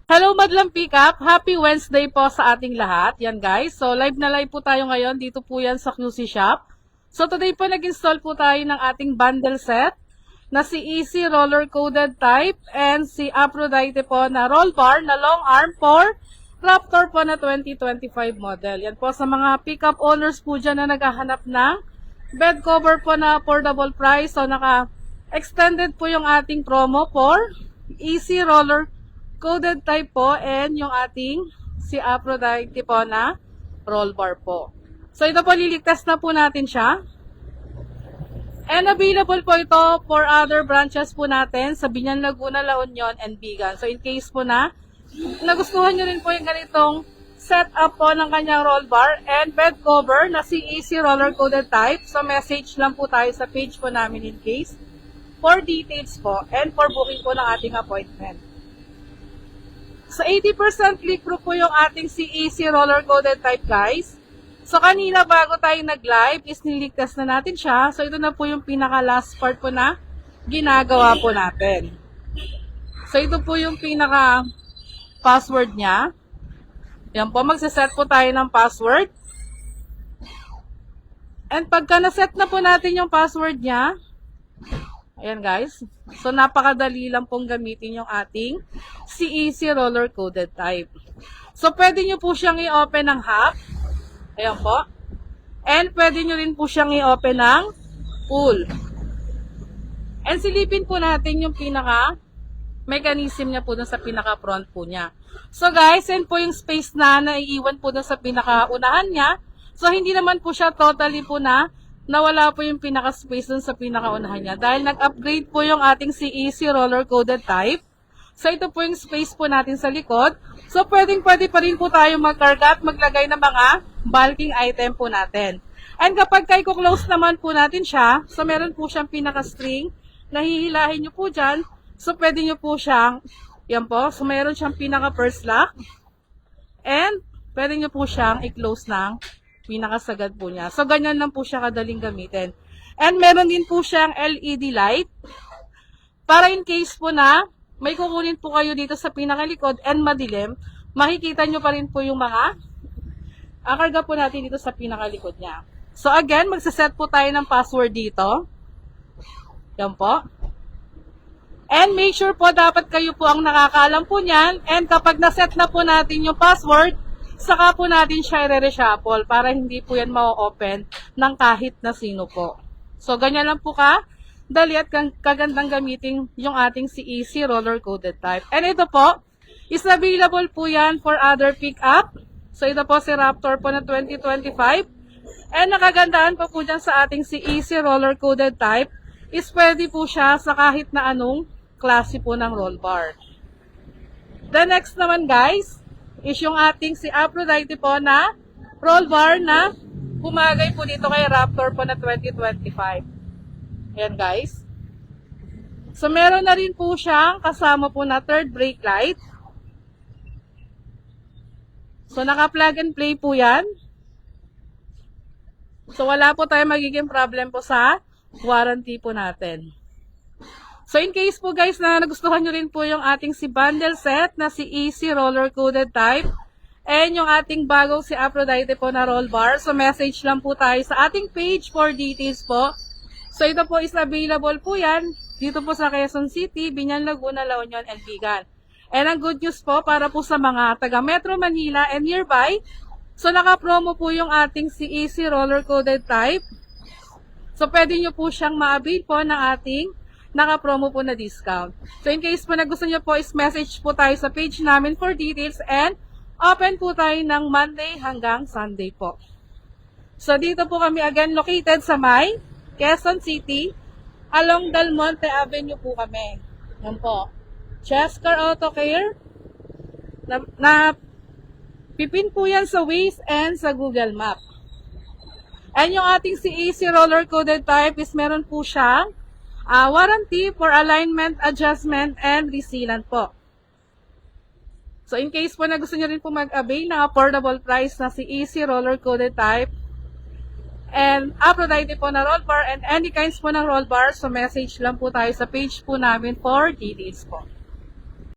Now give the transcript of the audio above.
Hello Madlang Pickup! Happy Wednesday po sa ating lahat. Yan guys. So live na live po tayo ngayon. Dito po yan sa QC Shop. So today po nag-install po tayo ng ating bundle set na si Easy Roller Coated Type and si Aphrodite po na roll bar na long arm for Raptor po na 2025 model. Yan po sa mga pickup owners po dyan na naghahanap ng bed cover po na affordable price. So naka-extended po yung ating promo for Easy Roller Coated Type po and yung ating si Aphrodite po na roll bar po. So ito po liligtas na po natin siya. And available po ito for other branches po natin sa Biñan, Laguna, La Union, and Bigan. So in case po na nagustuhan nyo rin po yung ganitong setup po ng kanyang roll bar and bed cover na si Easy Roller Coated Type. So message lang po tayo sa page po namin in case for details po and for booking po ng ating appointment. So 80% leak-proof po yung ating si Easy Roller Coated Type guys. So kanina bago tayo nag-live is niligtas na natin siya. So ito na po yung pinaka last part po na ginagawa po natin. So ito po yung pinaka password niya. Yan po, magsaset po tayo ng password. And pagka naset na po natin yung password niya, ayan guys. So napakadali lang pong gamitin yung ating si Easy Roller Coated Type. So pwede nyo po siyang i-open ng half. Ayan po. And pwede nyo rin po siyang i-open ng full. And silipin po natin yung pinaka mechanism niya po dun sa pinaka front po niya. So guys, yan po yung space na naiiwan po dun sa pinaka unahan niya. So hindi naman po siya totally po na nawala po yung pinaka-space dun sa pinaka-unahan niya. Dahil nag-upgrade po yung ating si Easy Roller Coated Type. So, ito po yung space po natin sa likod. So, pwede pa rin po tayo magkarga at maglagay ng mga bulking item po natin. And kapag kayo close naman po natin siya, so meron po siyang pinaka-string na hihilahin nyo po dyan. So, pwede nyo po siyang, yan po, so meron siyang pinaka-purse lock. And, pwede nyo po siyang i-close ng pinakasagad po niya. So, ganyan lang po siya kadaling gamitin. And meron din po siyang LED light. Para in case po na may kukunin po kayo dito sa pinakalikod and madilim, makikita nyo pa rin po yung mga karga po natin dito sa pinakalikod niya. So, again, magsaset po tayo ng password dito. Yan po. And make sure po dapat kayo po ang nakakaalam po niyan. And kapag naset na po natin yung password, saka po natin siya i-reshuffle para hindi po yan ma-open ng kahit na sino po. So, ganyan lang po dali at kagandang gamitin yung ating si Easy Roller Coated Type. And ito po, is available po yan for other pick-up. So, ito po si Raptor po na 2025. And nakagandaan pa po dyan sa ating si Easy Roller Coated Type is pwede po siya sa kahit na anong klase po ng roll bar. The next naman guys, is yung ating si Aphrodite po na roll bar na pumagay po dito kay Raptor po na 2025. Ayan guys. So meron na rin po siyang kasama po na third brake light. So naka plug and play po yan. So wala po tayo magiging problem po sa warranty po natin. So in case po guys na nagustuhan nyo rin po yung ating si bundle set na si Easy Roller Coated Type and yung ating bagong si Aphrodite po na roll bar. So message lang po tayo sa ating page for details po. So ito po is available po yan dito po sa Quezon City, Biñan, Laguna, La Union, and Bigan. And ang good news po para po sa mga taga Metro Manila and nearby. So naka-promo po yung ating si Easy Roller Coated Type. So pwede nyo po siyang ma-avail po ng ating naka-promo po na discount. So in case po na gusto nyo po is message po tayo sa page namin for details and open po tayo ng Monday hanggang Sunday po. So dito po kami again located sa may Quezon City along Del Monte Avenue po kami. Yan po. Chesker Auto Care na pipin po yan sa Waze and sa Google Map. And yung ating si Easy Roller Coated Type is meron po siyang warranty for alignment, adjustment, and resealant po. So, in case po na gusto nyo rin po mag-avail ng affordable price na si Easy Roller Coated Type and Aphrodite po na roll bar and any kinds po ng roll bar, so message lang po tayo sa page po namin for details po.